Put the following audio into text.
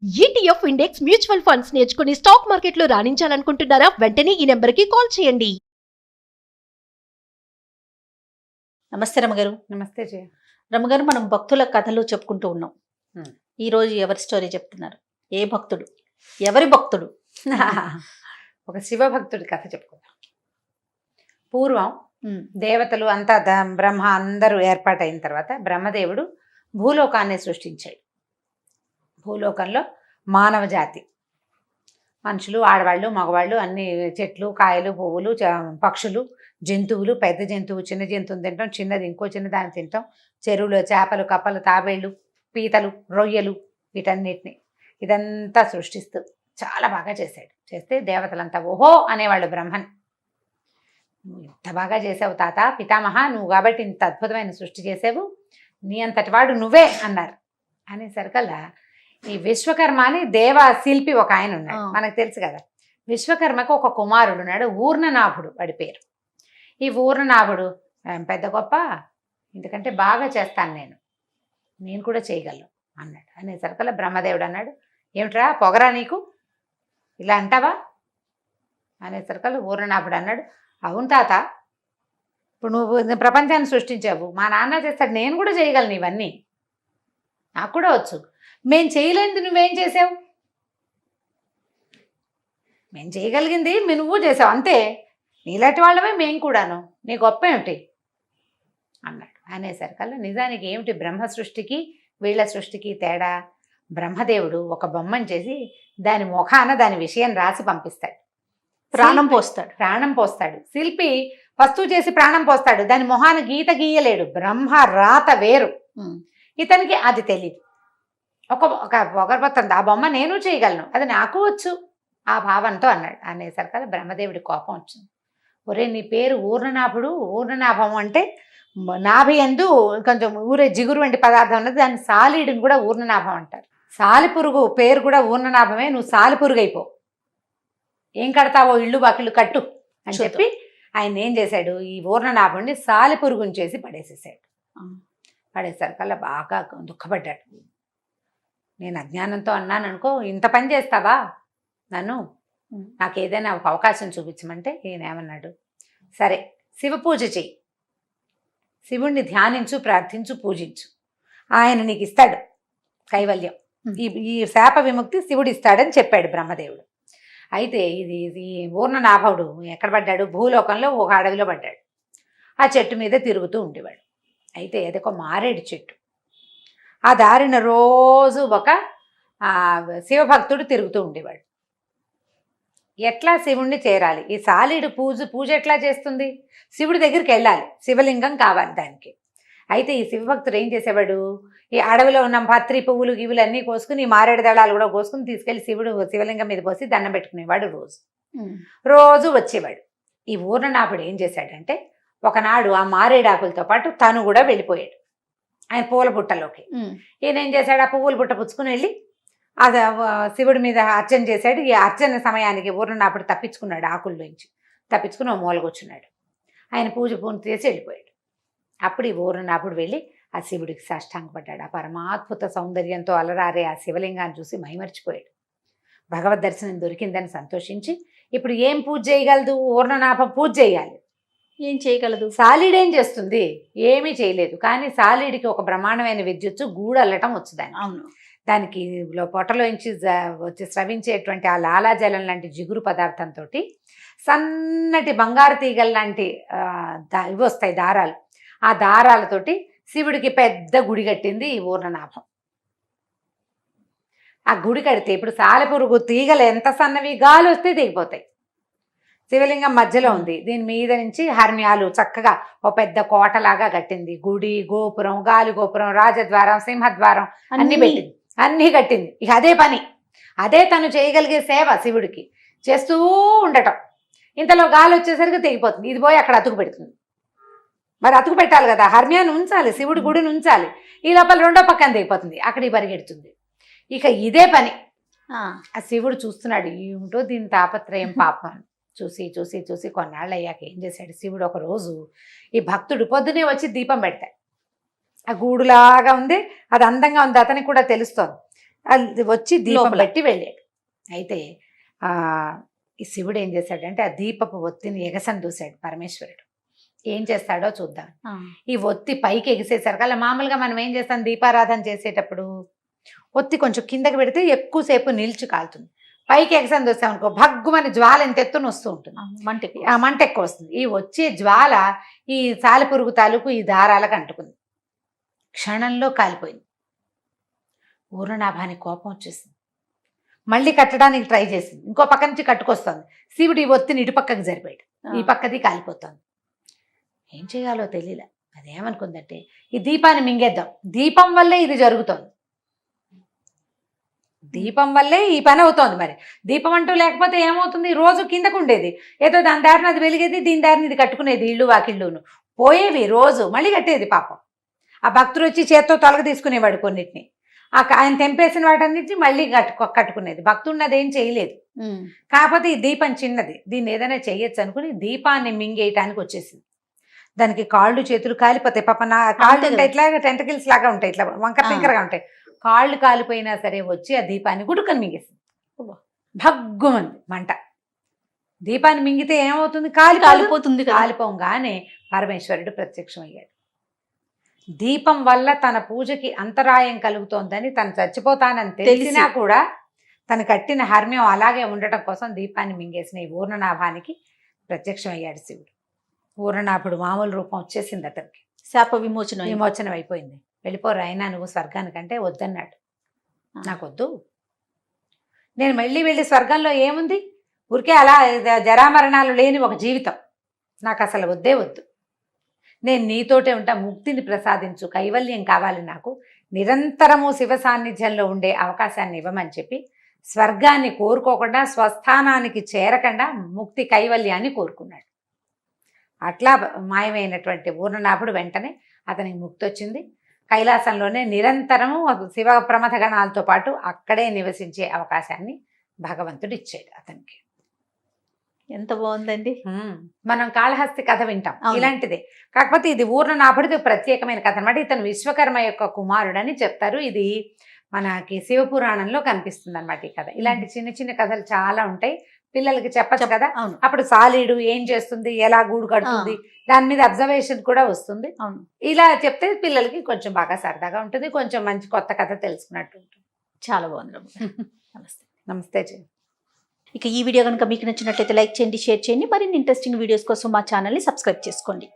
ETF index mutual funds నేర్చుకుని stock మార్కెట్లో రాణించాలనుకుంటున్నారా? వెంటనే ఈ నెంబర్కి కాల్ చేయండి. నమస్తే రమగారు. నమస్తే జయ. రమగారు, మనం భక్తుల కథలు చెప్పుకుంటూ ఉన్నాం. Hmm. ఈరోజు ఎవరి స్టోరీ చెప్తున్నారు? ఏ భక్తుడు? ఎవరి భక్తుడు? ఒక శివభక్తుడి కథ చెప్పుకుందాం. పూర్వం దేవతలు అంతా బ్రహ్మ అందరూ ఏర్పాటైన తర్వాత బ్రహ్మదేవుడు భూలోకాన్ని సృష్టించాడు. భూలోకంలో మానవ జాతి, మనుషులు, ఆడవాళ్ళు, మగవాళ్ళు, అన్ని చెట్లు, కాయలు, పువ్వులు, పక్షులు, జంతువులు, పెద్ద జంతువు చిన్న జంతువుని తింటాం, చిన్నది ఇంకో చిన్నదాన్ని తింటాం, చెరువులో చేపలు, కప్పలు, తాబేళ్ళు, పీతలు, రొయ్యలు, వీటన్నిటిని ఇదంతా సృష్టిస్తూ చాలా బాగా చేశాడు. చేస్తే దేవతలంతా ఓహో అనేవాళ్ళు బ్రహ్మన్. నువ్వు ఇంత బాగా చేసావు తాత, పితామహ, నువ్వు కాబట్టి ఇంత అద్భుతమైన సృష్టి చేసావు, నీ అంతటి వాడు నువ్వే అన్నారు. అనేసరికల్లా ఈ విశ్వకర్మ అని దేవ శిల్పి ఒక ఆయన ఉన్నాడు, మనకు తెలుసు కదా. విశ్వకర్మకు ఒక కుమారుడు ఉన్నాడు, ఊర్ణనాభుడు వాడి పేరు. ఈ ఊర్ణనాభుడు పెద్ద గొప్ప, ఎందుకంటే బాగా చేస్తాను నేను కూడా చేయగలను అన్నాడు. అనేసరికల్లా బ్రహ్మదేవుడు అన్నాడు, ఏమిట్రా పొగరా నీకు, ఇలా అంటావా? అనేసరికల్లా ఊర్ణనాభుడు అన్నాడు, అవును తాత, ఇప్పుడు నువ్వు ప్రపంచాన్ని సృష్టించావు, మా నాన్న చేస్తాడు, నేను కూడా చేయగలను ఇవన్నీ, నాకు కూడా వచ్చు. మేం చేయలేనిది నువ్వేం చేసావు? మేము చేయగలిగింది నువ్వు చేసావు, అంతే, నీలాంటి వాళ్ళమే మేము కూడాను, నీ గొప్ప ఏమిటి అన్నాడు. అనేసరికల్లా నిజానికి ఏమిటి బ్రహ్మ సృష్టికి వీళ్ళ సృష్టికి తేడా? బ్రహ్మదేవుడు ఒక బొమ్మను చేసి దాని ముఖాన దాని విషయం రాసి పంపిస్తాడు, ప్రాణం పోస్తాడు. శిల్పి వస్తువు చేసి ప్రాణం పోస్తాడు, దాని మొహాన గీత గీయలేడు. బ్రహ్మ రాత వేరు, ఇతనికి అది తెలియదు. ఒక పొగరబోతుంది, ఆ బొమ్మ నేను చేయగలను, అది నాకు వచ్చు, ఆ భావంతో అన్నాడు. అనేసరికల్లా బ్రహ్మదేవుడి కోపం వచ్చింది. ఒరే, నీ పేరు ఊర్ణనాభుడు, ఊర్ణనాభం అంటే నాభి ఎందు కొంచెం ఊరే జిగురు వంటి పదార్థం ఉన్నది, దాన్ని సాలీడుని కూడా ఊర్ణనాభం అంటారు. సాలిపురుగు పేరు కూడా ఊర్ణనాభమే, నువ్వు సాలిపురుగు అయిపో, ఏం కడతావో ఇళ్ళు వాకిళ్ళు కట్టు అని చెప్పి ఆయన ఏం చేశాడు, ఈ ఊర్ణనాభుడిని సాలిపురుగుని చేసి పడేసేసాడు. పడేసరికల్లా బాగా దుఃఖపడ్డాడు. నేను అజ్ఞానంతో అన్నాను అనుకో, ఇంత పని చేస్తావా నన్ను, నాకు ఏదైనా ఒక అవకాశం చూపించమంటే ఈయన ఏమన్నాడు, సరే శివ పూజ చెయ్యి, శివుణ్ణి ధ్యానించు, ప్రార్థించు, పూజించు, ఆయన నీకు ఇస్తాడు కైవల్యం, ఈ శాప విముక్తి శివుడు ఇస్తాడని చెప్పాడు బ్రహ్మదేవుడు. అయితే ఈ ఊర్ణనాభుడు ఎక్కడ పడ్డాడు? భూలోకంలో ఒక అడవిలో పడ్డాడు. ఆ చెట్టు మీద తిరుగుతూ ఉండేవాడు. అయితే అదొక మారేడు చెట్టు. ఆ దారిన రోజు ఒక శివభక్తుడు తిరుగుతూ ఉండేవాడు. ఎట్లా శివుణ్ణి చేరాలి, ఈ సాలీడు పూజ ఎట్లా చేస్తుంది? శివుడి దగ్గరికి వెళ్ళాలి, శివలింగం కావాలి దానికి. అయితే ఈ శివభక్తుడు ఏం చేసేవాడు, ఈ అడవిలో ఉన్న పత్రి పువ్వులు గివులు అన్నీ కోసుకుని, ఈ మారేడు దళాలు కూడా కోసుకుని తీసుకెళ్ళి శివలింగం మీద పోసి దండం పెట్టుకునేవాడు. రోజు వచ్చేవాడు. ఈ ఊర్ణనాభుడు ఏం చేశాడంటే, ఒకనాడు ఆ మారేడాకులతో పాటు తను కూడా వెళ్ళిపోయాడు ఆయన పూల బుట్టలోకి. ఈయన ఏం చేశాడు, ఆ పువ్వుల బుట్ట పుచ్చుకుని వెళ్ళి అది శివుడి మీద అర్చన చేశాడు. ఈ అర్చన సమయానికి ఊర్ణనాభుడు తప్పించుకున్నాడు, ఆకుల్లోంచి తప్పించుకుని ఓ మూలకొచ్చున్నాడు. ఆయన పూజ పూర్తి చేసి వెళ్ళిపోయాడు. అప్పుడు ఈ ఊర్ణనాభుడు వెళ్ళి ఆ శివుడికి సాష్టాంగపడ్డాడు. ఆ పరమాద్భుత సౌందర్యంతో అలరారే ఆ శివలింగాన్ని చూసి మైమర్చిపోయాడు. భగవద్ దర్శనం దొరికిందని సంతోషించి, ఇప్పుడు ఏం పూజ చేయగలదు? ఊర్ణనాభం పూజ చేయాలి. ఏం చేయగలదు? సాలీడు ఏం చేస్తుంది? ఏమీ చేయలేదు. కానీ సాలీడికి ఒక బ్రహ్మాండమైన విద్యుత్తు, గూడల్లటం వచ్చు దాన్ని. అవును, దానికి పొట్టలోంచి వచ్చి స్రవించేటువంటి ఆ లాలాజలం లాంటి జిగురు పదార్థంతో సన్నటి బంగారు తీగల లాంటి ఇవి వస్తాయి దారాలు. ఆ దారాలతోటి శివుడికి పెద్ద గుడి కట్టింది ఈ ఊర్ణనాభం. ఆ గుడి కడితే ఇప్పుడు సాలెపురుగు తీగలు ఎంత సన్నవి, గాలి వస్తే దిగిపోతాయి. శివలింగం మధ్యలో ఉంది, దీని మీద నుంచి హర్మ్యాలు చక్కగా ఓ పెద్ద కోటలాగా కట్టింది. గుడి, గోపురం, గాలి గోపురం, రాజద్వారం, సింహద్వారం అన్ని పెట్టింది, అన్నీ కట్టింది. ఇక అదే పని, అదే తను చేయగలిగే సేవ శివుడికి చేస్తూ ఉండటం. ఇంతలో గాలి వచ్చేసరికి తెగిపోతుంది, ఇది పోయి అక్కడ అతుకు పెడుతుంది. మరి అతుకు పెట్టాలి కదా, హర్మ్యాన్ని ఉంచాలి, శివుడి గుడిని ఉంచాలి. ఈ లోపల రెండో పక్కన తెగిపోతుంది, అక్కడికి పరిగెడుతుంది. ఇక ఇదే పని. ఆ శివుడు చూస్తున్నాడు, ఏమిటో దీని తాపత్రయం పాపం. చూసి చూసి చూసి కొన్నాళ్ళు అయ్యాక ఏం చేశాడు శివుడు, ఒక రోజు ఈ భక్తుడు పొద్దునే వచ్చి దీపం పెడతాడు. ఆ గూడులాగా ఉంది, అది అందంగా ఉంది, అతనికి కూడా తెలుస్తోంది. అది వచ్చి దీపం లోపల. పెట్టి వెళ్ళాడు. అయితే ఆ ఈ శివుడు ఏం చేశాడంటే ఆ దీపపు ఒత్తిని ఎగసని దూశాడు పరమేశ్వరుడు. ఏం చేస్తాడో చూద్దాం. ఈ ఒత్తి పైకి ఎగిసేసరికి అలా మామూలుగా మనం ఏం చేస్తాం దీపారాధన చేసేటప్పుడు ఒత్తి కొంచెం కిందకి పెడితే ఎక్కువసేపు నిలిచి కాలుతుంది. పైకి ఎగసని దూసామనుకో భగ్గుమని జ్వాల ఎంత ఎత్తున వస్తూ ఉంటుంది, ఆ మంట ఎక్కువ వస్తుంది. ఈ వచ్చే జ్వాల ఈ సాలెపురుగు తాలూకు ఈ దారాలకు అంటుకుంది. క్షణంలో కాలిపోయింది. పూర్ణనాభానికి కోపం వచ్చేసింది. మళ్ళీ కట్టడానికి ట్రై చేసింది. ఇంకో పక్క నుంచి కట్టుకొస్తుంది. శివుడు ఈ ఒత్తిని ఇటు పక్కకి జరిపాడు. ఈ పక్కది కాలిపోతుంది. ఏం చేయాలో తెలియలే. అదేమనుకుందంటే ఈ దీపాన్ని మింగేద్దాం, దీపం వల్లే ఇది జరుగుతోంది, దీపం వల్లే ఈ పని అవుతోంది. మరి దీపం అంటూ లేకపోతే ఏమవుతుంది, రోజు కిందకు ఉండేది, ఏదో దాని దారిని అది వెలిగేది, దీని దారిని ఇది కట్టుకునేది, ఇళ్ళు వాకిళ్ళును పోయేవి, రోజు మళ్ళీ కట్టేది. పాపం ఆ భక్తుడు వచ్చి చేత్తో తొలగ తీసుకునేవాడు కొన్నిటిని, ఆయన తెంపేసిన వాటన్నిటిని మళ్ళీ కట్టుకునేది. భక్తుడిని అదేం చేయలేదు. కాకపోతే ఈ దీపం చిన్నది, దీన్ని ఏదైనా చెయ్యొచ్చు అనుకుని దీపాన్ని మింగేయటానికి వచ్చేసింది. దానికి కాళ్ళు చేతులు కాలిపోతాయి. పాప నా కాళ్ళు ఉంటాయి ఇట్లా టెంటకిల్స్ లాగా ఉంటాయి, ఇట్లా వంకర టింకరగా ఉంటాయి. కాళ్ళు కాలిపోయినా సరే వచ్చి ఆ దీపాన్ని గుడుకని మింగేసింది. భగ్గుమంది మంట. దీపాన్ని మింగితే ఏమవుతుంది, కాలిపోతుంది. కాలిపోగానే పరమేశ్వరుడు ప్రత్యక్షమయ్యాడు. దీపం వల్ల తన పూజకి అంతరాయం కలుగుతోందని, తను చచ్చిపోతానని తెలిసినా కూడా తను కట్టిన హర్మ్యం అలాగే ఉండటం కోసం దీపాన్ని మింగేసిన ఈ పూర్ణనాభానికి ప్రత్యక్షమయ్యాడు శివుడు. పూర్ణనాభుడు మామూలు రూపం వచ్చేసింది అతనికి. శాప విమోచనం అయిపోయింది. వెళ్ళిపోరు అయినా నువ్వు స్వర్గానికంటే వద్దన్నాడు. నాకొద్దు, నేను మళ్ళీ వెళ్ళి స్వర్గంలో ఏముంది, ఊరికే అలా జరామరణాలు లేని ఒక జీవితం, నాకు అసలు వద్దే వద్దు, నేను నీతోటే ఉంటా, ముక్తిని ప్రసాదించు, కైవల్యం కావాలి నాకు, నిరంతరము శివ సాన్నిధ్యంలో ఉండే అవకాశాన్ని ఇవ్వమని చెప్పి స్వర్గాన్ని కోరుకోకుండా స్వస్థానానికి చేరకుండా ముక్తి కైవల్యాన్ని కోరుకున్నాడు. అట్లా మాయమైనటువంటి పూర్ణనాభుడు వెంటనే అతనికి ముక్తి వచ్చింది. కైలాసంలోనే నిరంతరము శివ ప్రమథ గణాలతో పాటు అక్కడే నివసించే అవకాశాన్ని భగవంతుడు ఇచ్చాడు అతనికి. ఎంత బాగుందండి. మనం కాళహస్తి కథ వింటాం, ఇలాంటిదే. కాకపోతే ఇది పూర్ణనాభుడిది ప్రత్యేకమైన కథ అనమాట. ఇతను విశ్వకర్మ యొక్క కుమారుడని చెప్తారు. ఇది మనకి శివపురాణంలో కనిపిస్తుంది అనమాట ఈ కథ. ఇలాంటి చిన్న చిన్న కథలు చాలా ఉంటాయి, పిల్లలకి చెప్పచ్చు కదా. అప్పుడు సాలీడు ఏం చేస్తుంది, ఎలా గూడు కడుతుంది, దాని మీద అబ్జర్వేషన్ కూడా వస్తుంది. ఇలా చెప్తే పిల్లలకి కొంచెం బాగా సరదాగా ఉంటుంది, కొంచెం మంచి కొత్త కథ తెలుసుకున్నట్టు ఉంటుంది. చాలా బాగుంది. నమస్తే. నమస్తే. ఇక ఈ వీడియో కనుక మీకు నచ్చినట్లయితే లైక్ చేయండి, షేర్ చేయండి. మరిన్ని ఇంట్రెస్టింగ్ వీడియోస్ కోసం మా ఛానల్ని సబ్స్క్రైబ్ చేసుకోండి.